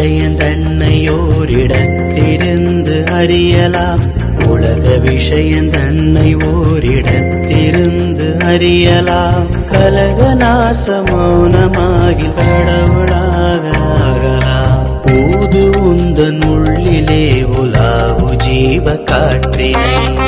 விஷயந்தன்னை ஓரிடத்திருந்து அறியலாம். உலக விஷயந்தன்னை ஓரிடத்திருந்து அறியலாம். கலக நாச மௌனமாகி கடவுளாக ஆகலாம். ஊது உந்தன் உள்ளிலே உலாவு ஜீவ காற்றினை.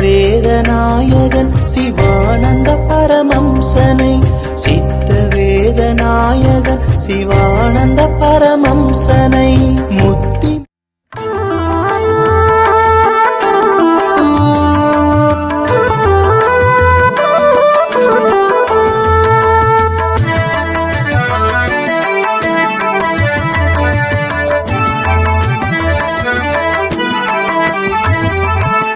வேதநாயகன் சிவானந்த பரமம்சனை. சித்த வேதநாயகன் சிவானந்த பரமம்சனை. முத்தி